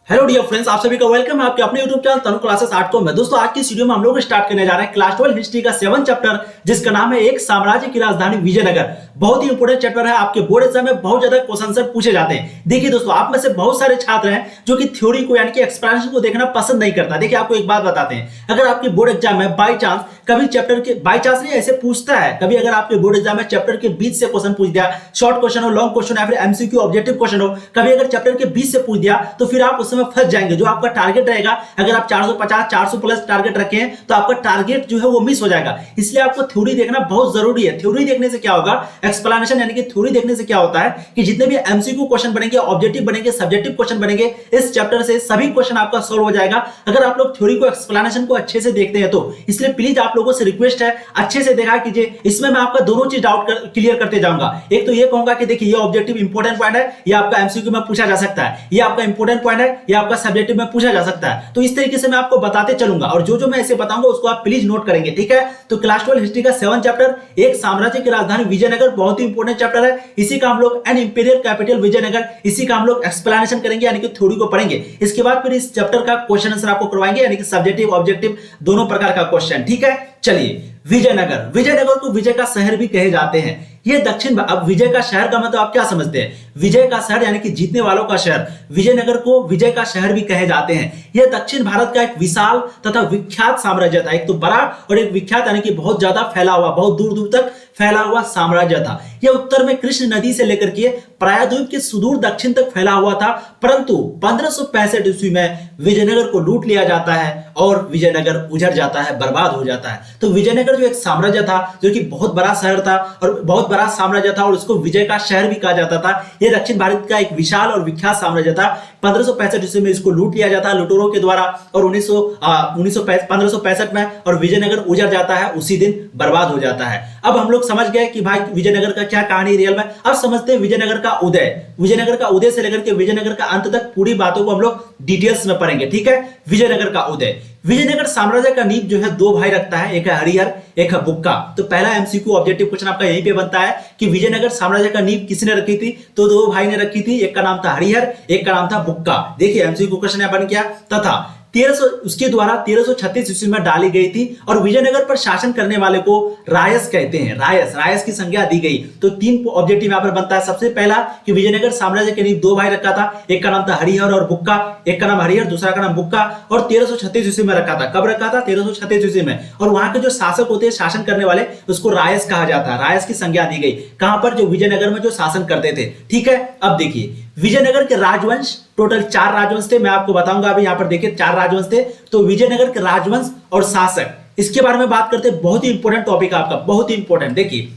Hello dear friends, आप सभी का वेलकम है आपके अपने यूट्यूब चैनल तनु क्लासेस आर्ट को में। दोस्तों, आज की इस वीडियो में हम लोग स्टार्ट करने जा रहे हैं क्लास 12 हिस्ट्री का 7 चैप्टर, जिसका नाम है एक साम्राज्य की राजधानी विजयनगर। बहुत ही इंपोर्टेंट चैप्टर है, आपके बोर्ड एग्जाम में बहुत ज्यादा क्वेश्चन पूछे जाते हैं। देखिए दोस्तों, आप में से बहुत सारे छात्र हैं जो कि थ्योरी को यानी कि एक्सप्लेनेशन को देखना पसंद नहीं करता। देखिए, आपको एक बात बताते हैं, अगर आपके बोर्ड एग्जाम में बाई चांस कभी चैप्टर के बाई चांस नहीं ऐसे पूछता है, कभी अगर आपके बोर्ड एग्जाम में चैप्टर के बीच से क्वेश्चन पूछ दिया, शॉर्ट क्वेश्चन हो, लॉन्ग क्वेश्चन या फिर एमसीक्यू ऑब्जेक्टिव क्वेश्चन हो, कभी अगर चैप्टर के बीच से पूछ दिया तो फिर आप उस समय फंस जाएंगे। जो आपका टारगेट रहेगा, अगर आप 450 400 प्लस टारगेट रखे हैं तो आपका टारगेट जो है वो मिस हो जाएगा। इसलिए आपको थ्योरी देखना बहुत जरूरी है। थ्योरी देखने से क्या होगा, एक्सप्लेनेशन यानी कि थ्योरी देखने से क्या होता है कि जितने भी एमसीक्यू क्वेश्चन बनेंगे, ऑब्जेक्टिव बनेंगे, सब्जेक्टिव क्वेश्चन बनेंगे, इस चैप्टर से सभी क्वेश्चन आपका सॉल्व हो जाएगा अगर आप लोग थ्योरी को, एक्सप्लेनेशन को अच्छे से देखते हैं तो। इसलिए प्लीज आप लोगों से रिक्वेस्ट है, अच्छे से देखा कीजिए। इसमें मैं आपका दोनों चीज डाउट क्लियर करते जाऊंगा। एक तो ये कहूंगा कि देखिए, ये ऑब्जेक्टिव इंपॉर्टेंट पॉइंट है, ये आपका एमसीक्यू में पूछा जा सकता है, ये आपका इंपॉर्टेंट पॉइंट है, ये आपका सब्जेक्टिव में पूछा जा सकता है। तो इस तरीके से मैं आपको बताते चलूंगा और जो जो मैं ऐसे बताऊंगा उसको आप प्लीज नोट करेंगे, ठीक है। तो क्लास 12 हिस्ट्री का 7 चैप्टर एक साम्राज्य की राजधानी विजयनगर, बहुत ही इंपॉर्टेंट चैप्टर है। इसी का हम लोग एन इंपीरियल कैपिटल विजयनगर, इसी का हम लोग एक्सप्लेनेशन करेंगे यानी कि थ्योरी को पढ़ेंगे। इसके बाद फिर इस चैप्टर का क्वेश्चन आंसर आपको करवाएंगे यानी कि सब्जेक्टिव ऑब्जेक्टिव दोनों प्रकार का क्वेश्चन, ठीक है। चलिए, विजयनगर, विजयनगर को विजय का शहर भी कहे जाते हैं। ये दक्षिण, अब विजय का शहर का मतलब आप क्या समझते हैं? विजय का शहर यानी कि जीतने वालों का शहर। विजयनगर को विजय का शहर भी कहे जाते हैं। यह दक्षिण भारत का एक विशाल तथा विख्यात साम्राज्य था। एक तो बड़ा और एक विख्यात यानी कि बहुत ज्यादा फैला हुआ, बहुत दूर दूर तक फैला हुआ साम्राज्य था। यह उत्तर में कृष्ण नदी से लेकर के प्रायद्वीप के सुदूर दक्षिण तक फैला हुआ था। परंतु 1565 ईस्वी में विजयनगर को लूट लिया जाता है और विजयनगर उजड़ जाता है, बर्बाद हो जाता है। तो विजयनगर जो एक साम्राज्य था, जो कि बहुत बड़ा शहर था और बहुत बड़ा साम्राज्य था और उसको विजय का शहर भी कहा जाता था। यह दक्षिण भारत का एक विशाल और विख्यात साम्राज्य था। 1565 ईस्वी में इसको लूट लिया जाता है लुटेरों के द्वारा और 1565 में और विजयनगर उजड़ जाता है, उसी दिन बर्बाद हो जाता है। अब हम लोग समझ गए कि भाई विजयनगर का क्या कहानी रियल में। अब समझते हैं विजयनगर का उदय। विजयनगर का उदय से लेकर के विजयनगर का अंत तक पूरी बातों को हम लोग डिटेल्स में पढ़ेंगे, ठीक है। विजयनगर का उदय, विजयनगर साम्राज्य का नींव जो है दो भाई रखता है, एक है हरिहर, एक है बुक्का। तो पहला एमसीक्यू ऑब्जेक्टिव क्वेश्चन आपका यहीं पे बनता है कि विजयनगर साम्राज्य का नींव किसने रखी थी? तो दो भाई ने रखी थी, एक का नाम था हरिहर, एक का नाम था बुक्का। देखिए, एमसीक्यू क्वेश्चन यहां बन गया। तथा 1300 उसके द्वारा 1336 ईस्वी में डाली गई थी और विजयनगर पर शासन करने वाले को रायस कहते हैं। रायस की संज्ञा दी गई। तो तीन ऑब्जेक्टिव यहां पर बनता है। सबसे पहला कि विजयनगर साम्राज्य के नींव दो भाई रखा था, एक का नाम था हरिहर और बुक्का, एक का नाम हरिहर, दूसरा का नाम बुक्का, और 1336 ईस्वी में रखा था। कब रखा था? 1336 ईस्वी में। और वहां के जो शासक होते हैं, शासन करने वाले, उसको रायस कहा जाता है। रायस की संज्ञा दी गई कहां पर? जो विजयनगर में जो शासन करते थे, ठीक है। अब देखिए, विजयनगर के राजवंश टोटल 4 राजवंश थे। मैं आपको बताऊंगा। अभी यहां पर देखिए 4 राजवंश थे। तो विजयनगर के राजवंश और शासक, इसके बारे में बात करते हैं। बहुत ही इंपॉर्टेंट टॉपिक आपका, बहुत ही इंपॉर्टेंट। देखिए,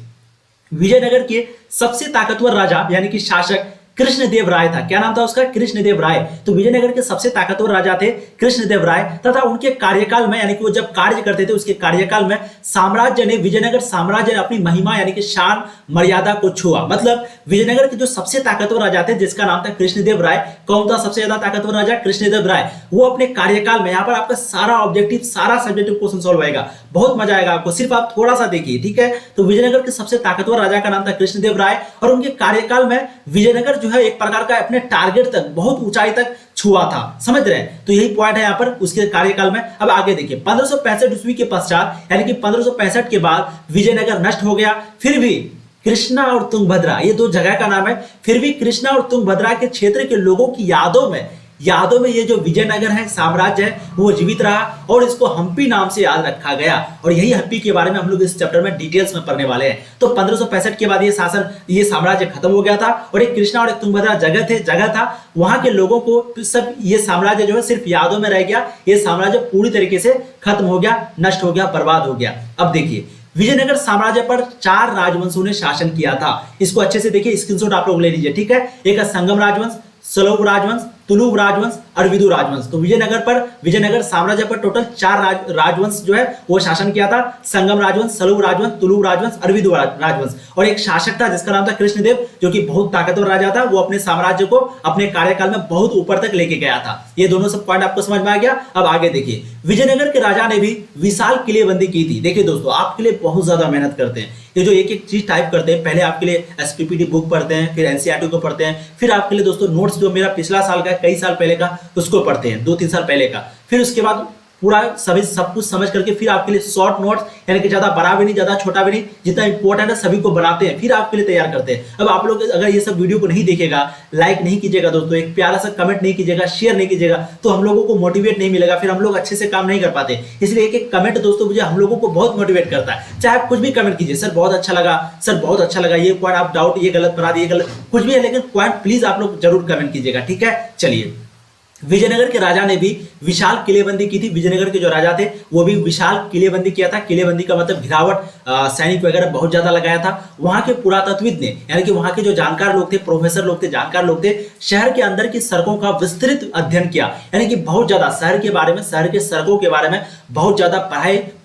विजयनगर के सबसे ताकतवर राजा यानी कि शासक कृष्णदेव राय था। क्या नाम था उसका? कृष्णदेव राय। तो विजयनगर के सबसे ताकतवर राजा थे कृष्णदेव राय। तथा उनके कार्यकाल में यानी कि वो जब कार्य करते थे, उसके कार्यकाल में साम्राज्य ने, विजयनगर साम्राज्य ने अपनी महिमा यानी कि शान मर्यादा को छुआ। मतलब विजयनगर के जो सबसे ताकतवर राजा थे, जिसका नाम था कृष्णदेव राय। कौन था सबसे ज्यादा ताकतवर राजा? कृष्णदेव राय। वो अपने कार्यकाल में, यहाँ पर आपका सारा ऑब्जेक्टिव, सारा सब्जेक्टिव क्वेश्चन सॉल्व होगा, बहुत मजा आएगा आपको। सिर्फ आप थोड़ा सा देखिए, ठीक है। तो विजयनगर के सबसे ताकतवर राजा का नाम था कृष्णदेव राय और उनके कार्यकाल में विजयनगर जो है एक प्रकार का अपने टारगेट तक, बहुत ऊंचाई तक छुआ था। समझ रहे हैं? तो यही पॉइंट है यहां पर उसके कार्यकाल में। अब आगे देखिए, 1565 ईस्वी के पश्चात यानी कि 1565 के बाद विजयनगर नष्ट हो गया। फिर भी कृष्णा और तुंगभद्रा, ये दो जगह का नाम है, फिर भी कृष्णा और तुंगभद्रा के क्षेत्र के लोगों की यादों में ये जो विजयनगर है, साम्राज्य है, वो जीवित रहा और इसको हम्पी नाम से याद रखा गया। और यही हम्पी के बारे में हम लोग इस चैप्टर में डिटेल्स में पढ़ने वाले हैं। तो 1565 के बाद ये साम्राज्य खत्म हो गया था और एक कृष्णा और एक तुंगभद्रा जगह था। वहां के लोगों को सब, ये साम्राज्य जो है सिर्फ यादों में रह गया। ये साम्राज्य पूरी तरीके से खत्म हो गया, नष्ट हो गया, बर्बाद हो गया। अब देखिए, विजयनगर साम्राज्य पर 4 राजवंशों ने शासन किया था। इसको अच्छे से देखिए, स्क्रीनशॉट आप लोग ले लीजिए, ठीक है। एक है संगम राजवंश, सलोब राजवंश, तुलुव राजवंश और विदु राजवंश। तो विजयनगर साम्राज्य पर टोटल 4 राजवंश जो है वो शासन किया था। संगम राजवंश, सलोब राजवंश, तुलुव राजवंश और विदु राजवंश। और एक शासक था जिसका नाम था कृष्णदेव, जो कि बहुत ताकतवर राजा था। वो अपने साम्राज्य को अपने कार्यकाल में बहुत ऊपर तक लेके गया था। ये दोनों सब पॉइंट आपको समझ में आ गया। अब आगे देखिए, विजयनगर के राजा ने भी विशाल किलेबंदी की थी। देखिए दोस्तों, आपके लिए बहुत ज्यादा मेहनत करते हैं। ये जो एक एक चीज टाइप करते हैं, पहले आपके लिए एसपीपीटी बुक पढ़ते हैं, फिर एनसीईआरटी को पढ़ते हैं, फिर आपके लिए दोस्तों नोट्स जो मेरा पिछला साल का कई साल पहले का उसको पढ़ते हैं, 2-3 साल पहले का, फिर उसके बाद पूरा सभी सब कुछ समझ करके फिर आपके लिए शॉर्ट नोट्स, यानी कि ज्यादा बड़ा भी नहीं ज्यादा छोटा भी नहीं, जितना इंपॉर्टेंट है सभी को बनाते हैं, फिर आपके लिए तैयार करते हैं। अब आप लोग अगर ये सब वीडियो को नहीं देखेगा, लाइक नहीं कीजिएगा दोस्तों, एक प्यारा सा कमेंट नहीं कीजिएगा, शेयर नहीं कीजिएगा, तो हम लोगों को मोटिवेट नहीं मिलेगा, फिर हम लोग अच्छे से काम नहीं कर पाते। इसलिए एक एक कमेंट दोस्तों मुझे हम लोगों को बहुत मोटिवेट करता है। चाहे आप कुछ भी कमेंट कीजिए, सर बहुत अच्छा लगा, सर बहुत अच्छा लगा, ये पॉइंट आप डाउट ये गलत बना दिए, गलत कुछ भी है, लेकिन पॉइंट प्लीज आप लोग जरूर कमेंट कीजिएगा, ठीक है। चलिए, विजयनगर के राजा ने भी विशाल किलेबंदी की थी। विजयनगर के जो राजा थे वो भी विशाल किलेबंदी किया था। किलेबंदी का मतलब घिरावट, सैनिक वगैरह बहुत ज्यादा लगाया था। वहां के पुरातत्वविद ने, यानी कि वहां के जो जानकार लोग थे, प्रोफेसर लोग थे, जानकार लोग थे, शहर के अंदर की सड़कों का विस्तृत अध्ययन किया, यानी कि बहुत ज्यादा शहर के बारे में, शहर के सड़कों के बारे में बहुत ज्यादा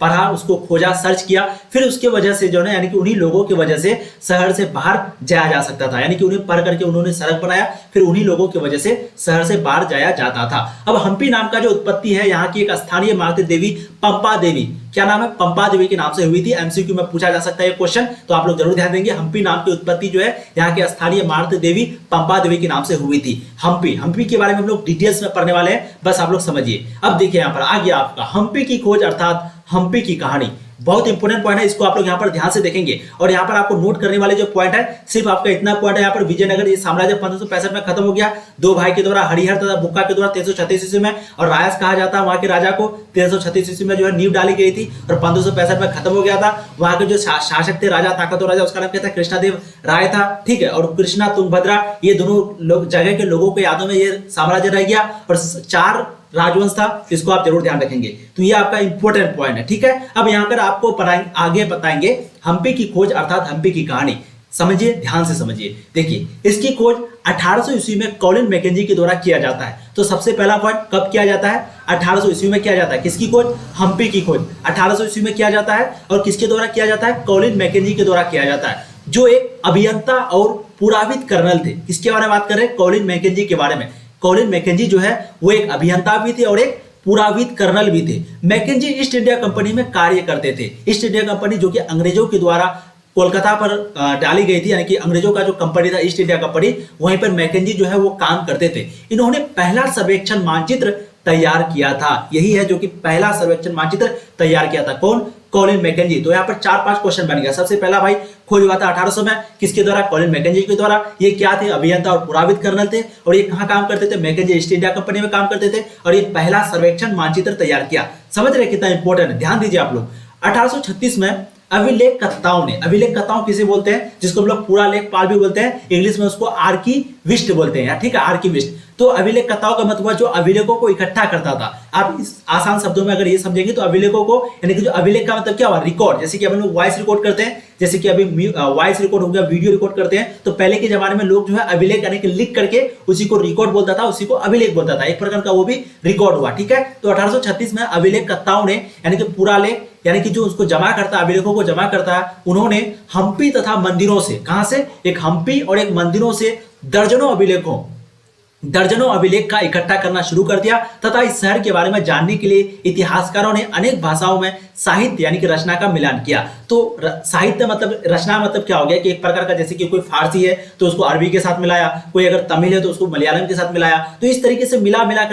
पढ़ा, उसको खोजा, सर्च किया। फिर उसके वजह से जो है, यानी कि उन्हीं लोगों की वजह से शहर से बाहर जाया जा सकता था, यानी कि उन्हें पढ़ करके उन्होंने सड़क बनाया, फिर उन्हीं लोगों की वजह से शहर से बाहर जाया जाता था। अब हम्पी नाम का जो उत्पत्ति है, यहाँ की एक स्थानीय मातृ देवी पंपा देवी, क्या नाम है, पंपा देवी के नाम से हुई थी। एमसीक्यू में पूछा जा सकता है ये क्वेश्चन, तो आप लोग जरूर ध्यान देंगे। हम्पी नाम की उत्पत्ति जो है यहाँ के स्थानीय मातृ देवी पंपा देवी के नाम से हुई थी। हम्पी के बारे में हम लोग डिटेल्स में पढ़ने वाले हैं, बस आप लोग समझिए। अब देखिए यहाँ पर आ गया आपका हम्पी की खोज अर्थात हम्पी की कहानी। बहुत इंपॉर्टेंट पॉइंट है, इसको आप लोग यहाँ पर ध्यान से देखेंगे। और यहाँ पर आपको नोट करने वाले जो पॉइंट है, सिर्फ आपका इतना पॉइंट है। यहाँ पर विजयनगर ये साम्राज्य 1565 में खत्म हो गया, दो भाई के द्वारा, हरिहर तथा बुक्का के द्वारा 1336 ईस्वी में, और रायस कहा जाता है वहां के राजा को। 1336 ईस्वी में जो है नींव डाली गई थी और 1565 में खत्म हो गया था। वहां के जो शासक थे, राजा, ताकतवर राजा, उसका नाम क्या था, कृष्णदेव राय था, ठीक है। और कृष्णा, तुंगभद्रा, ये दोनों लोग जगह के लोगों के यादों में ये साम्राज्य रह गया, और 4 राजवंश था। इसको आप जरूर ध्यान रखेंगे, तो ये आपका इंपॉर्टेंट पॉइंट है, ठीक है। अब यहाँ पर आपको आगे बताएंगे हम्पी की खोज अर्थात हम्पी की कहानी। समझिए, ध्यान से समझिए। देखिए, इसकी खोज 1800 ईस्वी में कॉलिन मैकेंजी के द्वारा किया जाता है। तो सबसे पहला पॉइंट कब किया जाता है, 1800 ईस्वी में किया जाता है। किसकी खोज, हम्पी की खोज 1800 ईस्वी में किया जाता है। और किसके द्वारा किया जाता है, कॉलिन मैकेंजी के द्वारा किया जाता है, जो एक अभियंता और पुराविद कर्नल थे। किसके बारे में बात कर रहे हैं, कॉलिन मैकेंजी के बारे में। कॉलिन मैकेंजी जो है वो एक अभियंता भी थे और एक पुराविद कर्नल भी थे। मैकेंजी ईस्ट इंडिया कंपनी में कार्य करते थे। ईस्ट इंडिया कंपनी जो कि अंग्रेजों के द्वारा कोलकाता पर डाली गई थी, यानी कि अंग्रेजों का जो कंपनी था ईस्ट इंडिया कंपनी, वहीं पर मैकेंजी जो है वो काम करते थे। इन्होंने पहला सर्वेक्षण मानचित्र तैयार किया था। यही है जो कि पहला सर्वेक्षण मानचित्र तैयार किया था। कौन, कॉलिन मैकेंजी। तो यहाँ पर 4-5 क्वेश्चन बन गया। सबसे पहला भाई खोज हुआ था 1800 में, किसके द्वारा, कॉलिन मैकेंजी के द्वारा। ये क्या थे, अभियंता और पुराविद कर्नल थे। और ये कहाँ काम करते थे, मैकेंजी ईस्ट इंडिया कंपनी में काम करते थे। और ये पहला सर्वेक्षण मानचित्र तैयार किया। समझ रहे कितना इंपॉर्टेंट है, ध्यान दीजिए आप लोग। 1836 में अभिलेखकर्ताओं ने, अभिलेखकर्ताओं किसे बोलते हैं, जिसको हम लोग पूरा लेखपाल भी बोलते हैं, इंग्लिश में उसको आर्कीविस्ट बोलते हैं, ठीक है, आर्कीविस्ट। तो अभिलेखकर्ताओं का मतलब जो अभिलेखों को इकट्ठा करता था। आप इस आसान शब्दों में अगर ये समझेंगे तो अभिलेखों को, यानी कि जो अभिलेख का मतलब क्या हुआ, रिकॉर्ड। जैसे कि हम लोग वॉइस रिकॉर्ड करते हैं, जैसे कि अभी वॉइस रिकॉर्ड हो गया, वीडियो रिकॉर्ड करते हैं, तो पहले के जमाने में लोग जो है अभिलेख यानी कि लिख करके उसी को रिकॉर्ड बोलता था, उसी को अभिलेख बोलता था। एक प्रकार का वो भी रिकॉर्ड हुआ, ठीक है। तो 1836 में अभिलेखकर्ताओं ने, यानी कि पूरा लेख, यानी कि जो उसको जमा करता है, अभिलेखों को जमा करता है, उन्होंने हम्पी तथा मंदिरों से, कहां से, एक हम्पी और एक मंदिरों से दर्जनों अभिलेख का इकट्ठा करना शुरू कर दिया। तथा इस शहर के बारे में जानने के लिए इतिहासकारों ने अनेक भाषाओं में साहित्य यानी कि रचना का मिलान किया। तो साहित्य मतलब, रचना मतलब क्या हो गया कि एक प्रकार का, जैसे कि कोई फारसी है तो उसको अरबी के साथ मिलाया, कोई अगर तमिल है तो उसको मलयालम के साथ मिलाया। तो इस तरीके से मिला मिला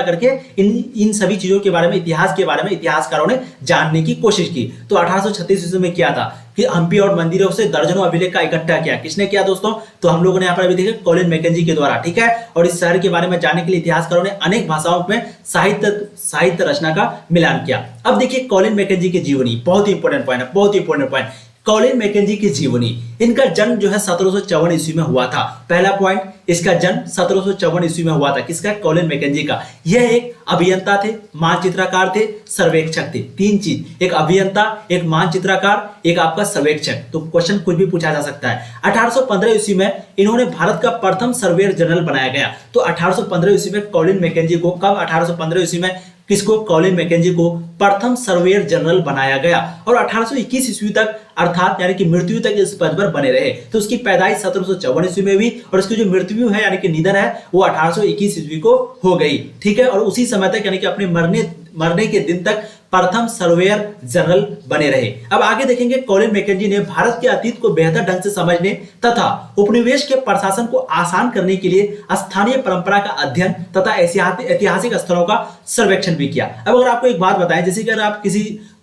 करके इन सभी चीजों के बारे में, इतिहास के बारे में इतिहासकारों ने जानने की कोशिश की। तो 1836 ईस्वी में किया था कि हम्पी और मंदिरों से दर्जनों अभिलेख का इकट्ठा किया। किसने किया दोस्तों, तो हम लोगों ने यहाँ पर अभी देखे कॉलिन मैकेंजी के द्वारा, ठीक है। और इस शहर के बारे में जानने के लिए इतिहासकारों ने अनेक भाषाओं में साहित्य रचना का मिलान किया। अब देखिए कॉलिन मैकेंजी की जीवनी, बहुत ही इंपॉर्टेंट पॉइंट है, बहुत ही इंपॉर्टेंट पॉइंट। कॉलिन मैकेंजी की जीवनी, इनका जन्म जो है 1754 ईस्वी में हुआ था। पहला पॉइंट, इसका जन्म 1754 ईस्वी में हुआ था। किसका, कॉलिन मैकेंजी का। यह एक अभियंता थे, मानचित्रकार थे, सर्वेक्षक थे। 3 चीज, एक अभियंता, एक मानचित्रकार, एक आपका सर्वेक्षक। तो क्वेश्चन कुछ भी पूछा जा सकता है। 1815 ईस्वी में इन्होंने भारत का प्रथम सर्वेयर जनरल बनाया गया। तो 1815 ईस्वी में कॉलिन मैकेंजी को, कब, 1815 ईस्वी में किसको, कॉलिन मैकेंजी को प्रथम सर्वेयर जनरल बनाया गया। और 1821 ईस्वी तक, अर्थात यानी कि मृत्यु तक इस पद पर बने रहे। तो उसकी पैदाइश 1754 ईस्वी में हुई और उसकी जो मृत्यु है यानी कि निधन है वो 1821 ईस्वी को हो गई, ठीक है। और उसी समय तक यानी कि अपने मरने के दिन तक प्रथम सर्वेयर जनरल बने रहे। अब आगे देखेंगे, कॉलिन मैकेंजी ने भारत के अतीत को बेहतर ढंग से समझने तथा उपनिवेश के प्रशासन को आसान करने के लिए स्थानीय परंपरा का अध्ययन तथा ऐतिहासिक स्थलों का सर्वेक्षण भी किया। अब अगर आपको एक बात बताएं, जैसे कि अगर आप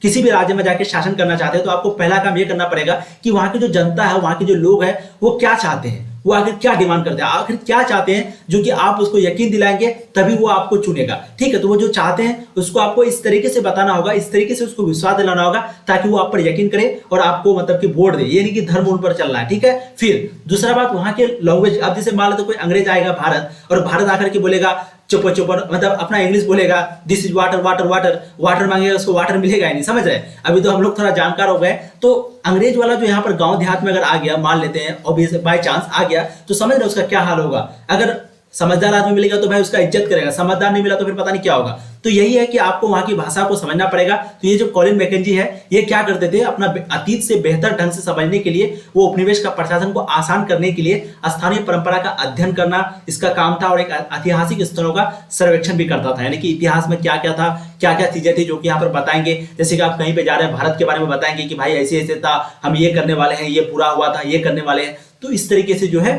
किसी भी राज्य में जाकर शासन करना चाहते हैं तो आपको पहला काम यह करना पड़ेगा कि वहां की जो जनता है, वहां के जो लोग हैं, वो क्या चाहते हैं, वो आखिर क्या डिमांड करते हैं, आखिर क्या चाहते हैं, जो कि आप उसको यकीन दिलाएंगे तभी वो आपको चुनेगा। ठीक है, तो वो जो चाहते हैं उसको आपको इस तरीके से बताना होगा, इस तरीके से उसको विश्वास दिलाना होगा ताकि वो आप पर यकीन करे और आपको मतलब कि वोट दे। ये नहीं कि धर्म उन पर चलना है। ठीक है, फिर दूसरा बात, वहां के लैंग्वेज। अब जैसे मान लो तो कोई अंग्रेज आएगा भारत और भारत आकर के बोलेगा चुप चुप, मतलब अपना इंग्लिश बोलेगा, this is water water water, water मांगेगा उसको वाटर मिलेगा ही नहीं, समझ रहे। अभी तो हम लोग थोड़ा जानकार हो गए, तो अंग्रेज वाला जो यहाँ पर गांव देहात में अगर आ गया, मान लेते हैं ऑब्वियस बाय चांस आ गया, तो समझ रहे उसका क्या हाल होगा। अगर समझदार आदमी मिलेगा तो भाई उसका इज्जत करेगा, समझदार नहीं मिला तो फिर पता नहीं क्या होगा। तो यही है कि आपको वहां की भाषा को समझना पड़ेगा। तो ये जो कॉलिन मैकेंजी है, ये क्या करते थे, अपना अतीत से बेहतर ढंग से समझने के लिए, वो उपनिवेश का प्रशासन को आसान करने के लिए स्थानीय परंपरा का अध्ययन करना इसका काम था और एक ऐतिहासिक स्थलों का सर्वेक्षण भी करता था। यानी कि इतिहास में क्या क्या था, क्या क्या चीजें थी जो कि यहाँ पर बताएंगे। जैसे कि आप कहीं पे जा रहे हैं, भारत के बारे में बताएंगे कि भाई ऐसे ऐसे था, हम ये करने वाले हैं, ये पूरा हुआ था, ये करने वाले हैं। तो इस तरीके से जो है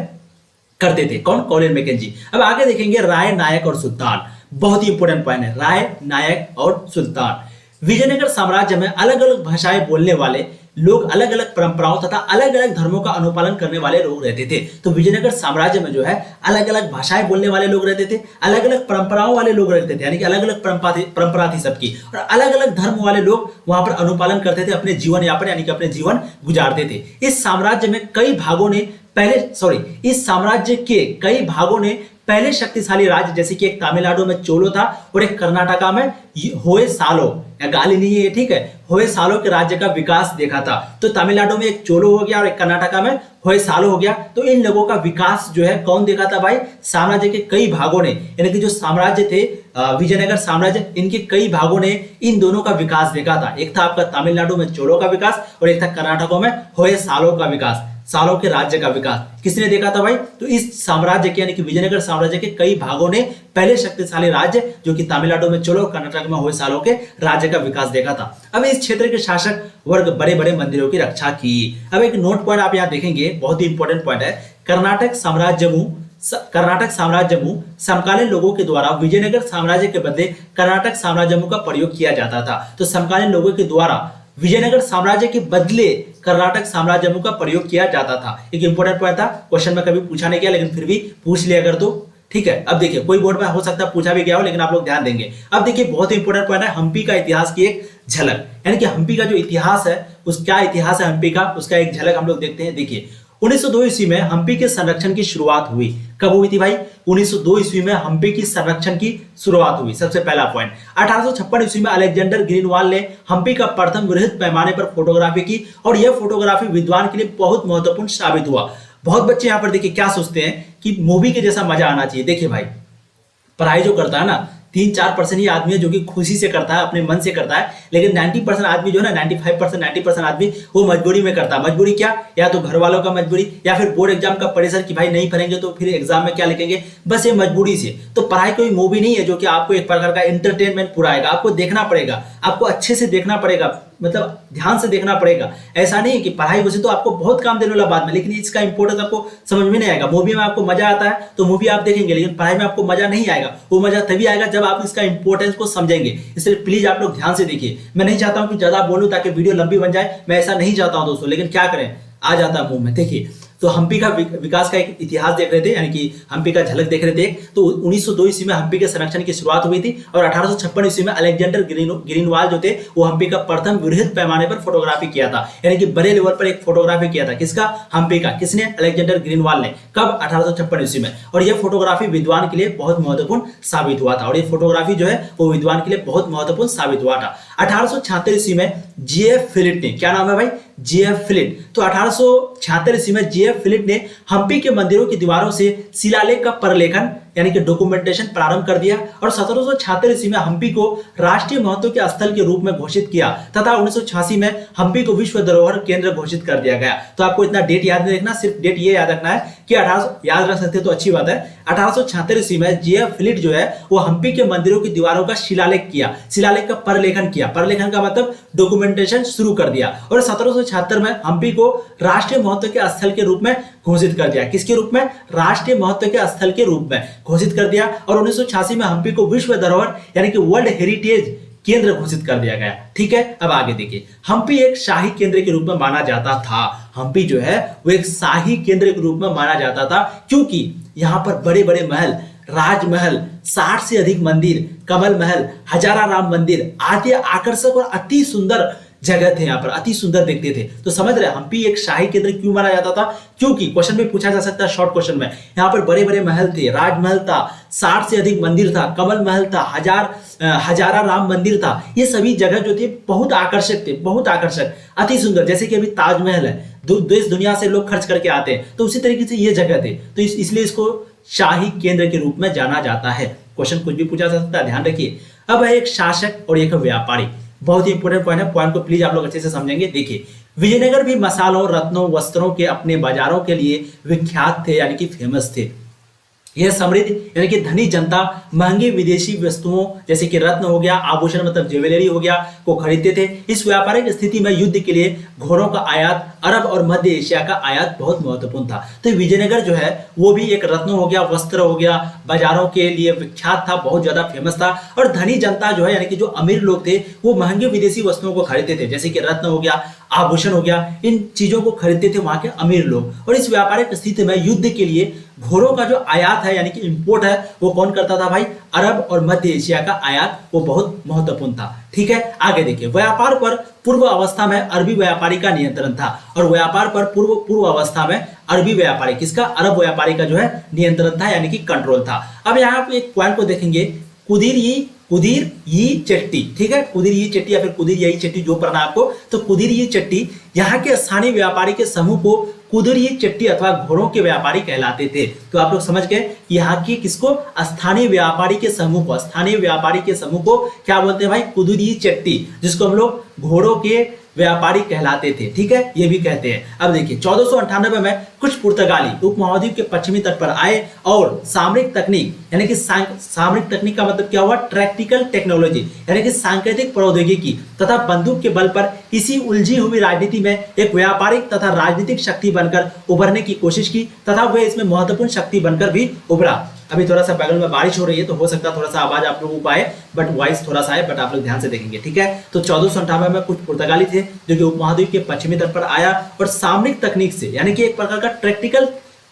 करते थे कौन, कॉलिन मैकेंजी। अब आगे देखेंगे राय, नायक और सुल्तान। बहुत ही इंपॉर्टेंट पॉइंट है, राय, नायक और सुल्तान। विजयनगर साम्राज्य में अलग अलग भाषाएं बोलने वाले लोग, अलग अलग परंपराओं तथा अलग अलग धर्मों का अनुपालन करने वाले लोग रहते थे। तो विजयनगर साम्राज्य में जो है अलग अलग भाषाएं बोलने वाले लोग रहते थे, अलग अलग परंपराओं वाले लोग रहते थे, यानी कि अलग अलग परंपरा थी सबकी, और अलग अलग धर्म वाले लोग वहां पर अनुपालन करते थे, अपने जीवन यापन यानी कि अपने जीवन गुजारते थे। इस साम्राज्य के कई भागों ने पहले शक्तिशाली राज्य, जैसे कि एक तमिलनाडु में चोलो था और एक कर्नाटका में होयसालो, या गाली नहीं है, ठीक है, होयसालो के राज्य का विकास देखा था। तो तमिलनाडु में एक चोलो हो गया और एक कर्नाटका में होयसालो हो गया। तो इन लोगों का विकास जो है कौन देखा था भाई, साम्राज्य के कई भागों ने, यानी कि जो साम्राज्य थे विजयनगर साम्राज्य, इनके कई भागों ने इन दोनों का विकास देखा था। एक था आपका तमिलनाडु में चोलो का विकास और एक था कर्नाटका में होयसालो का विकास, सालों के राज्य का विकास किसने देखा था भाई। तो इस साम्राज्य के यानी कि विजयनगर साम्राज्य के कई भागों ने पहले शक्तिशाली राज्य जो कि तमिलनाडु में चोलो, कर्नाटक में होयसालो के राज्य का विकास देखा था। अब इस क्षेत्र के शासक वर्ग बड़े बड़े मंदिरों की रक्षा की। अब एक नोट पॉइंट आप यहाँ देखेंगे, बहुत ही इंपॉर्टेंट पॉइंट है, कर्नाटक साम्राज्यमु समकालीन लोगों के द्वारा विजयनगर साम्राज्य के बदले कर्नाटक साम्राज्यमु का प्रयोग किया जाता था। तो समकालीन लोगों के द्वारा विजयनगर साम्राज्य के बदले कर्नाटक साम्राज्यमु का प्रयोग किया जाता था। एक इंपॉर्टेंट पॉइंट था, क्वेश्चन में कभी पूछा नहीं गया लेकिन फिर भी पूछ लिया अगर तो ठीक है। अब देखिए कोई बोर्ड में हो सकता है पूछा भी गया हो लेकिन आप लोग ध्यान देंगे। अब देखिए बहुत ही इंपॉर्टेंट पॉइंट है, हम्पी का इतिहास की एक झलक, यानी कि हम्पी का जो इतिहास है, क्या इतिहास है हम्पी का, उसका एक झलक हम लोग देखते हैं। देखिए 1902 ईस्वी में हम्पी के संरक्षण की शुरुआत हुई। कब हुई थी भाई, 1902 ईस्वी में हम्पी की संरक्षण की शुरुआत हुई, सबसे पहला पॉइंट। 1856 ईस्वी में अलेक्जेंडर ग्रीनवाल ने हम्पी का प्रथम वृहद पैमाने पर फोटोग्राफी की और यह फोटोग्राफी विद्वान के लिए बहुत महत्वपूर्ण साबित हुआ। बहुत बच्चे यहाँ पर देखिए क्या सोचते हैं कि मूवी के जैसा मजा आना चाहिए। देखिए भाई पढ़ाई जो करता है ना 3-4% ही आदमी है जो कि खुशी से करता है, अपने मन से करता है, लेकिन 90% आदमी जो है ना 90% आदमी वो मजबूरी में करता है। मजबूरी क्या, या तो घर वालों का मजबूरी या फिर बोर्ड एग्जाम का प्रेशर कि भाई नहीं पढ़ेंगे तो फिर एग्जाम में क्या लिखेंगे, बस ये मजबूरी से। तो पढ़ाई कोई मूवी नहीं है जो कि आपको एक प्रकार का एंटरटेनमेंट पुराएगा, आपको देखना पड़ेगा, आपको अच्छे से देखना पड़ेगा, मतलब ध्यान से देखना पड़ेगा। ऐसा नहीं है कि पढ़ाई वैसे तो आपको बहुत काम देने वाला बाद में, लेकिन इसका इंपॉर्टेंस आपको समझ में नहीं आएगा। मूवी में आपको मजा आता है तो मूवी आप देखेंगे, लेकिन पढ़ाई में आपको मजा नहीं आएगा। वो मजा तभी आएगा जब आप इसका इंपॉर्टेंस को समझेंगे। इसलिए प्लीज आप लोग ध्यान से देखिए। मैं नहीं चाहता हूं कि ज्यादा बोलूं ताकि वीडियो लंबी बन जाए, मैं ऐसा नहीं चाहता हूं दोस्तों, लेकिन क्या करें, आ जाता है मुंह में। देखिए तो हम्पी का विकास का एक इतिहास देख रहे थे, यानी कि हम्पी का झलक देख रहे थे। तो 1902 ईस्वी में हम्पी के संरक्षण की शुरुआत हुई थी और 1856 ईस्वी में अलेक्जेंडर ग्रीनवाल जो थे वो हम्पी का प्रथम वृहद पैमाने पर फोटोग्राफी किया था, यानी कि बड़े लेवल पर एक फोटोग्राफी किया था। किसका, हम्पी का। किसने, अलेक्जेंडर ग्रीनवाल ने। कब, 1856 ईस्वी में। और यह फोटोग्राफी विद्वान के लिए बहुत महत्वपूर्ण साबित हुआ था, और ये फोटोग्राफी जो है वो विद्वान के लिए बहुत महत्वपूर्ण साबित हुआ था। 1876 ईस्वी में जीएफ फिलिप ने, क्या नाम है भाई, जीएफ फिलिप। तो 1876 ईस्वी में जीएफ फिलिप ने हम्पी के मंदिरों की दीवारों से शिलालेख का प्रलेखन यानी कि डॉक्यूमेंटेशन प्रारंभ कर दिया और 1776 ईस्वी में हम्पी को राष्ट्रीय महत्व के स्थल के रूप में घोषित किया तथा 1986 में हम्पी को विश्व धरोहर केंद्र घोषित कर दिया गया। तो आपको इतना डेट याद नहीं रखना, सिर्फ डेट ये याद रखना है कि 1800 याद रख सकते तो अच्छी बात है। 1876 ईस्वी में जे.एफ. फिलिट जो है वो हम्पी के मंदिरों की दीवारों का शिलालेख किया, शिलालेख का परलेखन किया। परलेखन का मतलब डॉक्यूमेंटेशन शुरू कर दिया और 1776 में हम्पी को राष्ट्रीय महत्व के स्थल के रूप में घोषित कर दिया। किसके रूप में? राष्ट्रीय महत्व के स्थल के रूप में घोषित कर दिया। और 1986 में हम्पी को विश्व धरोहर यानी कि वर्ल्ड हेरिटेज केंद्र घोषित कर दिया गया। ठीक है, अब आगे देखिए, हम्पी एक शाही केंद्र के रूप में माना जाता था। हम्पी जो है वो एक शाही केंद्र के रूप में माना जाता था, क्योंकि यहां पर बड़े बड़े महल, राजमहल, 60 से अधिक मंदिर, कमल महल, हजारा राम मंदिर आदि आकर्षक और अति सुंदर जगह थे, यहाँ पर अति सुंदर देखते थे। तो समझ रहे हम्पी एक शाही केंद्र क्यों माना जाता था? क्योंकि क्वेश्चन में पूछा जा सकता है शॉर्ट क्वेश्चन में, यहाँ पर बड़े बड़े महल थे, राजमहल था, 60 से अधिक मंदिर था, कमल महल था, हजारा राम मंदिर था। ये सभी जगह जो थे बहुत आकर्षक थे, बहुत आकर्षक, अति सुंदर। जैसे कि अभी ताजमहल है, देश दुनिया से लोग खर्च करके आते हैं, तो उसी तरीके से ये जगह थे, तो इसलिए इसको शाही केंद्र के रूप में जाना जाता है। क्वेश्चन कुछ भी पूछा जा सकता है, ध्यान रखिए। अब है एक शासक और एक व्यापारी, बहुत ही इंपोर्टेंट पॉइंट है, पॉइंट को प्लीज आप लोग अच्छे से समझेंगे। देखिए, विजयनगर भी मसालों, रत्नों, वस्त्रों के अपने बाजारों के लिए विख्यात थे, यानी कि फेमस थे। यह समृद्ध यानी कि धनी जनता महंगी विदेशी वस्तुओं जैसे कि रत्न हो गया, आभूषण मतलब ज्वेलरी हो गया को खरीदते थे। इस व्यापारिक स्थिति में युद्ध के लिए घोड़ों का आयात, अरब और मध्य एशिया का आयात बहुत महत्वपूर्ण था। तो विजयनगर जो है वो भी एक रत्न हो गया, वस्त्र हो गया, बाजारों के लिए विख्यात था, बहुत ज्यादा फेमस था। और धनी जनता जो है यानी कि जो अमीर लोग थे वो महंगी विदेशी वस्तुओं को खरीदते थे, जैसे कि रत्न हो गया, आभूषण हो गया, इन चीजों को खरीदते थे वहां के अमीर लोग। और इस व्यापारिक स्थिति में युद्ध के लिए घोड़ों का जो आयात है यानी कि इंपोर्ट है वो कौन करता था भाई? अरब और मध्य एशिया का आयात वो बहुत महत्वपूर्ण था। ठीक है, आगे देखिए, व्यापार पर पूर्व अवस्था में अरबी व्यापारी का नियंत्रण था। और व्यापार पर पूर्व अवस्था में अरबी व्यापारी, किसका? अरब व्यापारी का जो है नियंत्रण था, यानी कि कंट्रोल था। अब यहाँ पे एक पॉइंट को देखेंगे, कुदीर यी चट्टी, ठीक है, कुदीर यी चट्टी या फिर कुदीर यही चट्टी जो पढ़ना आपको, तो कुदीर यी चट्टी यहाँ के स्थानीय व्यापारी के समूह को कुदीर यी चट्टी अथवा घोड़ों के व्यापारी कहलाते थे। तो आप लोग समझ गए, यहाँ की किसको? स्थानीय व्यापारी के समूह को, स्थानीय व्यापारी के समूह को क्या बोलते हैं भाई? कुदीर यी चट्टी, जिसको हम लोग घोड़ों के व्यापारी कहलाते थे। ठीक है, ये भी कहते हैं। अब देखिए, 1498 में कुछ पुर्तगाली उपमहाद्वीप के पश्चिमी तट पर आए और सामरिक तकनीक यानी कि सामरिक तकनीक का मतलब क्या हुआ? प्रैक्टिकल टेक्नोलॉजी यानी कि सांकेतिक प्रौद्योगिकी तथा बंदूक के बल पर इसी उलझी हुई राजनीति में एक व्यापारिक तथा राजनीतिक शक्ति बनकर उभरने की कोशिश की तथा वे इसमें महत्वपूर्ण शक्ति बनकर भी उभरा। अभी थोड़ा सा बैकग्राउंड में बारिश हो रही है तो हो सकता है थोड़ा सा आवाज आप लोगों को आए, बट वॉइस थोड़ा सा है, बट आप लोग ध्यान से देखेंगे। ठीक है, तो 1498 में कुछ पुर्तगाली थे जो कि उपमहाद्वीप के पश्चिमी तट पर आया और सामरिक तकनीक से यानी कि एक प्रकार का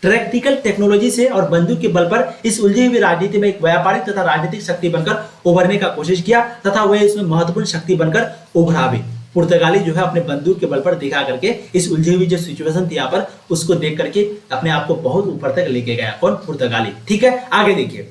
प्रैक्टिकल टेक्नोलॉजी से और बंदूक के बल पर इस उलझी हुई राजनीति में एक व्यापारिक तथा राजनीतिक शक्ति बनकर उभरने का कोशिश किया तथा वह इसमें महत्वपूर्ण शक्ति बनकर उभरा भी। पुर्तगाली जो है अपने बंदूक के बल पर दिखा करके इस उलझी हुई जो सिचुएशन थी यहाँ पर उसको देख करके अपने आप को बहुत ऊपर तक लेके गया। कौन? पुर्तगाली। ठीक है, आगे देखिए,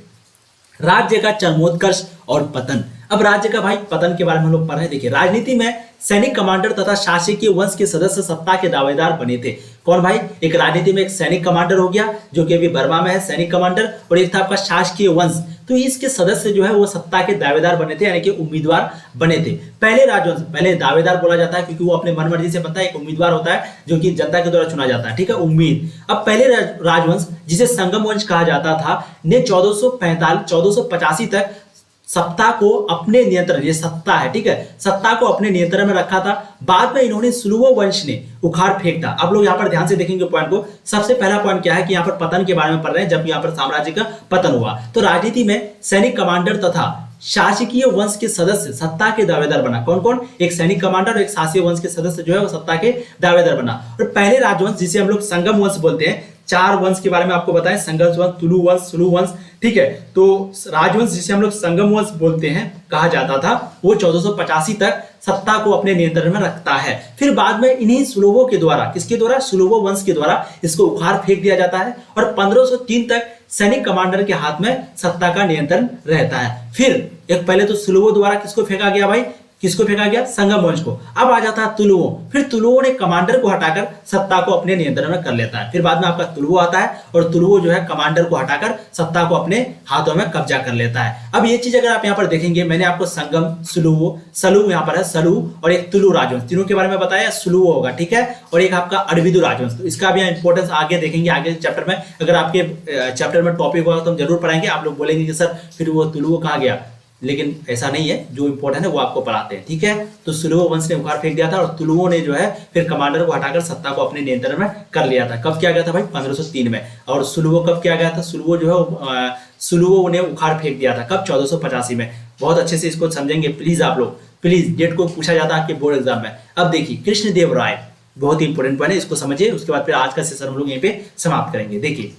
राज्य का चरमोत्कर्ष और पतन। अब राज्य का भाई पतन के बारे में हम लोग पढ़ रहे हैं। देखिए, राजनीति में सैनिक कमांडर तथा शासकीय वंश के सदस्य सत्ता के दावेदार बने थे। कौन भाई? एक राजनीति में एक सैनिक कमांडर हो गया जो कि अभी बर्मा में है, सैनिक कमांडर, और एक था आपका शासकीय वंश। तो इसके सदस्य जो है वो सत्ता के दावेदार बने थे, यानी कि उम्मीदवार बने थे। पहले राजवंश, पहले दावेदार बोला जाता है क्योंकि वो अपने मनमर्जी से बनता है, एक उम्मीदवार होता है जो कि जनता के द्वारा चुना जाता है। ठीक है, उम्मीद। अब पहले राजवंश जिसे संगम वंश कहा जाता था ने 1485 तक सत्ता को अपने नियंत्रण, ये सत्ता है, ठीक है, सत्ता को अपने नियंत्रण में रखा था। बाद में इन्होंने सुलुवो वंश ने उखाड़ फेंका। अब लोग यहाँ पर ध्यान से देखेंगे पॉइंट को। सबसे पहला पॉइंट क्या है कि यहाँ पर पतन के बारे में पढ़ रहे हैं, जब यहाँ पर साम्राज्य का पतन हुआ तो राजनीति में सैनिक कमांडर तथा शासकीय वंश के सदस्य सत्ता के दावेदार बना। कौन कौन? एक सैनिक कमांडर और एक शासकीय वंश के सदस्य जो है वो सत्ता के दावेदार बना। और पहले राजवंश जिसे हम लोग संगम वंश बोलते हैं, 4 वंश के बारे में आपको बताएं, संगम वंश, तुलु वंश, सुलु वंश। ठीक है, तो राजवंश जिसे हम लोग संगम वंश बोलते हैं कहा जाता था, वो 1485 तक सत्ता को अपने नियंत्रण में रखता है। फिर बाद में इन्हीं सुलुवो के द्वारा, किसके द्वारा? सुलुवो वंश के द्वारा इसको उखाड़ फेंक दिया जाता है और 1503 तक सैनिक कमांडर के हाथ में सत्ता का नियंत्रण रहता है। फिर एक पहले तो सुलुवो द्वारा किसको फेंका गया भाई? किसको फेंका गया? संगम वंश को। अब आ जाता है तुलुओं। फिर तुलुओं ने कमांडर को हटाकर सत्ता को अपने नियंत्रण में कर लेता है। फिर बाद में आपका तुलुओ आता है और तुलुओ जो है कमांडर को हटाकर सत्ता को अपने हाथों में कब्जा कर लेता है। अब ये चीज अगर आप यहाँ पर देखेंगे, मैंने आपको संगम, सुलुओ, सलू यहाँ पर है, सलू और एक तुलु राजवंश, तीनों के बारे में बताया। सुलुओ होगा, ठीक है, और एक आपका अरविदु राजवंश। तो इसका भी इंपॉर्टेंस आगे देखेंगे, आगे चैप्टर में। अगर आपके चैप्टर में टॉपिक होगा तो हम जरूर पढ़ाएंगे। आप लोग बोलेंगे कि सर फिर वो तुलुओ कहाँ गया, लेकिन ऐसा नहीं है, जो इंपॉर्टेंट है वो आपको पढ़ाते हैं, ठीक है। तो सुलुओ वंश ने उखाड़ फेंक दिया था और तुलुओं ने जो है फिर कमांडर को हटाकर सत्ता को अपने नियंत्रण में कर लिया था। कब किया गया था भाई? 1503 में। और सुलुओ कब किया गया था? सुलुओ जो है सुलुओ ने उखाड़ फेंक दिया था कब? 1485 में। बहुत अच्छे से इसको समझेंगे प्लीज आप लोग, प्लीज। डेट को पूछा जाता है आपके बोर्ड एग्जाम में। अब देखिए कृष्णदेव राय, बहुत ही इंपॉर्टेंट पॉइंट है, इसको समझिए। उसके बाद फिर आज का सेशन हम लोग यहीं पे समाप्त करेंगे। देखिए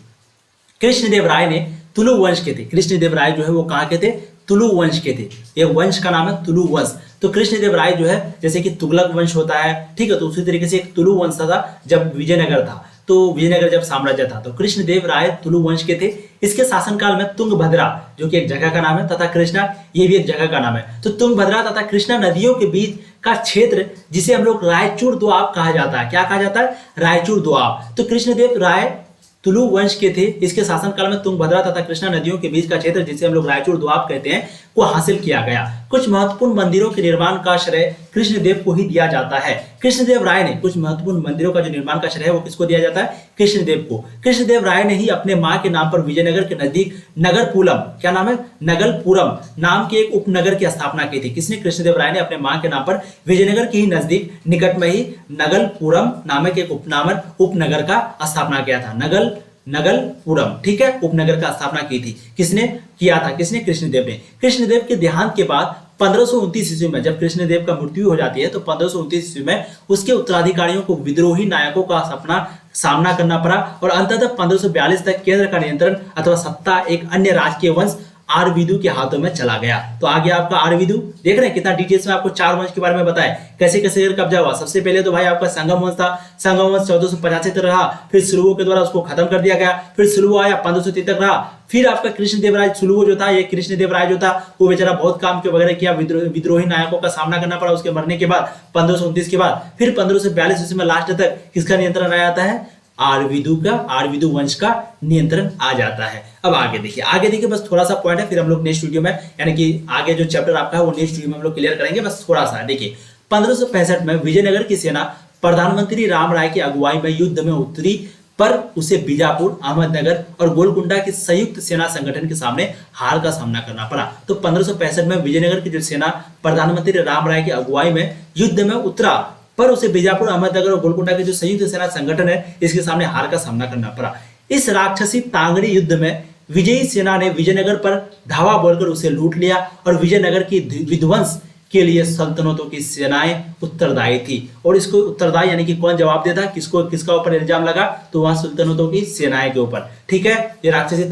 कृष्णदेव राय ने तुलु वंश के थे। कृष्णदेव राय जो है वो कहाँ के थे? तुलु वंश के थे। ये वंश का नाम है तुलु वंश। तो कृष्णदेव राय जो है, जैसे कि तुगलक वंश होता है, ठीक है, तो उसी तरीके से एक तुलु वंश था जब विजयनगर था। तो विजयनगर जब साम्राज्य था तो कृष्णदेव राय तुलु वंश के थे। इसके शासनकाल में तुंगभद्रा, जो कि एक जगह का नाम है, तथा कृष्णा, ये भी एक जगह का नाम है। तो तुंगभद्रा तथा कृष्णा नदियों के बीच का क्षेत्र जिसे हम लोग रायचूर दोआब कहा जाता है। क्या कहा जाता है? रायचूर दोआब। तो कृष्णदेव राय तुलु वंश के थे। इसके शासनकाल में तुंगभद्रा तथा कृष्णा नदियों के बीच का क्षेत्र जिसे हम लोग रायचूर दोआब कहते हैं को हासिल किया गया। कुछ महत्वपूर्ण मंदिरों के निर्माण का श्रेय कृष्णदेव को ही दिया जाता है। कृष्णदेव राय ने कुछ महत्वपूर्ण मंदिरों का जो निर्माण का श्रेय है वो किसको दिया जाता है? कृष्णदेव को। कृष्णदेव राय ने ही अपने मां के नाम पर विजयनगर के नजदीक नगरपुरम, क्या नाम है? नगलपुरम नाम के एक उपनगर की स्थापना की थी। किसने? कृष्णदेव राय ने अपने मां के नाम पर विजयनगर के ही नजदीक निकट में ही नगलपुरम नामक एक उपनगर का स्थापना किया था। नगलपुरम, ठीक है, उपनगर का स्थापना की थी। किसने किया था? किसने? कृष्णदेव ने। कृष्णदेव के देहांत के बाद 1529 ईस्वी में जब कृष्णदेव का मृत्यु हो जाती है तो 1529 ईस्वी में उसके उत्तराधिकारियों को विद्रोही नायकों का सामना करना पड़ा और अंततः 1542 तक केंद्र का नियंत्रण अथवा सत्ता एक अन्य राजकीय वंश आरविदु के हाथों में चला गया। तो आ गया आपका आरविदु। देख रहे हैं कितना डिटेल्स में आपको 4 वंश के बारे में बताया, कैसे कैसे कब्जा हुआ। सबसे पहले तो भाई आपका संगम वंश था। संगम वंश 1485 तक रहा, फिर सुलुओं के द्वारा उसको खत्म कर दिया गया। फिर सुलुओ आया, 1503 तक रहा। फिर आपका कृष्णदेव राय, सुलुओ जो था, ये कृष्णदेव राय जो था वो बेचारा बहुत काम के वगैरह किया, विद्रोही नायकों का सामना करना पड़ा उसके मरने के बाद 1529 के बाद। फिर 1542 ईस्वी में लास्ट तक किसका नियंत्रण आ जाता है? आरविदु वंश का नियंत्रण आ जाता है। अब आगे देखिए, बस थोड़ा सा पॉइंट है, फिर हम लोग नेक्स्ट वीडियो में, यानी कि आगे जो चैप्टर आपका है वो नेक्स्ट वीडियो में हम लोग क्लियर करेंगे। बस थोड़ा सा देखिए, 1565 में विजयनगर की सेना प्रधानमंत्री राम राय की अगुवाई में युद्ध में उतरी, पर उसे बीजापुर, अहमदनगर और गोलकुंडा की संयुक्त सेना संगठन के सामने हार का सामना करना पड़ा। तो 1565 में विजयनगर की जो सेना प्रधानमंत्री राम राय की अगुवाई में युद्ध में उतरा, पर उसे बीजापुर, अहमदनगर और गोलकुंडा के जो संयुक्त सेना संगठन है इसके सामने हार का सामना करना पड़ा। इस राक्षसी तांगड़ी युद्ध में विजयी सेना ने विजयनगर पर धावा बोलकर उसे लूट लिया और विजयनगर की विध्वंस के लिए सल्तनतों की सेनाएं उत्तरदायी थी। और इसको उत्तरदायी यानी कि कौन जवाब देता, किसका ऊपर इल्जाम लगा? तो वहां सल्तनतों की सेनाएं के ऊपर, ठीक है। ये राक्षसी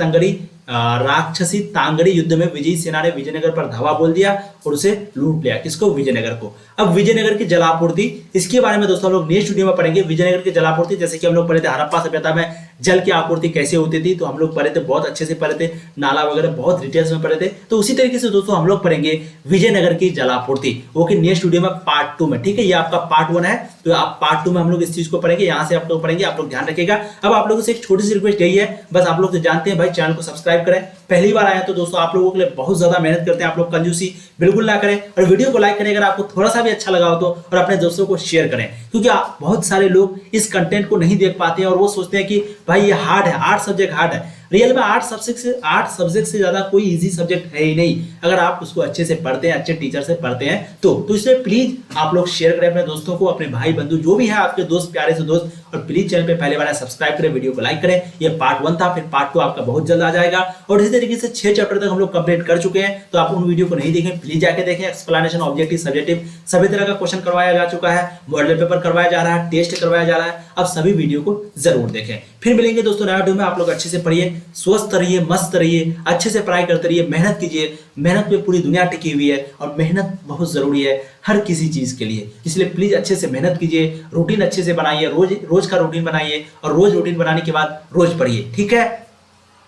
तांगड़ी युद्ध में विजयी सेना ने विजयनगर पर धावा बोल दिया और उसे लूट लिया। किसको? विजयनगर को। अब विजयनगर की जलापूर्ति, इसके बारे में दोस्तों हम लोग नेक्स्ट वीडियो में पढ़ेंगे। विजयनगर की जलापूर्ति, जैसे कि हम लोग पढ़े थे हड़प्पा सभ्यता में जल की आपूर्ति कैसे होती थी, तो हम लोग पढ़े थे, बहुत अच्छे से पढ़े थे, नाला वगैरह बहुत डिटेल्स में पढ़े थे। तो उसी तरीके से दोस्तों हम लोग पढ़ेंगे विजयनगर की जलापूर्ति, वो कि नेक्स्ट वीडियो में पार्ट 2 में, ठीक है। ये आपका पार्ट 1 है, तो आप पार्ट 2 में हम लोग इस चीज को पढ़ेंगे, यहाँ से आप लोग पढ़ेंगे, आप लोग ध्यान रखिएगा। अब आप लोगों से एक छोटी सी रिक्वेस्ट यही है, बस आप लोग तो जानते हैं भाई, चैनल को सब्सक्राइब करें। पहली बार आए तो दोस्तों आप लोगों के लिए बहुत ज्यादा मेहनत करते हैं, आप लोग कंजूसी बिल्कुल ना करें और वीडियो को लाइक करें अगर आपको थोड़ा सा भी अच्छा लगा हो तो, और अपने दोस्तों को शेयर करें, क्योंकि बहुत सारे लोग इस कंटेंट को नहीं देख पाते हैं और वो सोचते हैं कि भाई ये हार्ड है, 8 सब्जेक्ट हार्ड है। रियल में 8 सब्जेक्ट से ज्यादा कोई इजी सब्जेक्ट है ही नहीं, अगर आप उसको अच्छे से पढ़ते हैं, अच्छे टीचर से पढ़ते हैं तो इसलिए प्लीज आप लोग शेयर करें अपने दोस्तों को, अपने भाई बंधु जो भी है आपके दोस्त, प्यारे से दोस्त, और प्लीज चैनल पे पहले बार सब्सक्राइब करें, वीडियो को लाइक करें। ये पार्ट 1 था, फिर पार्ट 2 आपका बहुत जल्द आ जाएगा और इसी तरीके से 6 चैप्टर तक हम लोग कंप्लीट कर चुके हैं। तो आप उन वीडियो को नहीं देखें, प्लीज जाके देखें। एक्सप्लेनेशन, ऑब्जेक्टिव, सब्जेक्टिव सभी तरह का क्वेश्चन करवाया जा चुका है, मॉडल पेपर करवाया जा रहा है, टेस्ट करवाया जा रहा है। अब सभी वीडियो को जरूर देखें। फिर मिलेंगे दोस्तों नया वीडियो में। आप लोग अच्छे से पढ़िए, स्वस्थ रहिए, मस्त रहिए, अच्छे से पढ़ाई करते रहिए, मेहनत कीजिए। मेहनत पे पूरी दुनिया टिकी हुई है और मेहनत बहुत जरूरी है हर किसी चीज के लिए, इसलिए प्लीज अच्छे से मेहनत कीजिए, रूटीन अच्छे से बनाइए, रोज का रूटीन बनाइए और रोज रूटीन बनाने के बाद रोज पढ़िए, ठीक है।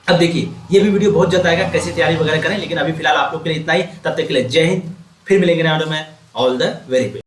अब देखिए ये भी वीडियो बहुत जल्द आएगा, कैसे तैयारी वगैरह करें, लेकिन अभी फिलहाल आप लोग के लिए इतना ही। तब तक के लिए जय हिंद, फिर मिलेंगे नया वीडियो में। All the very best.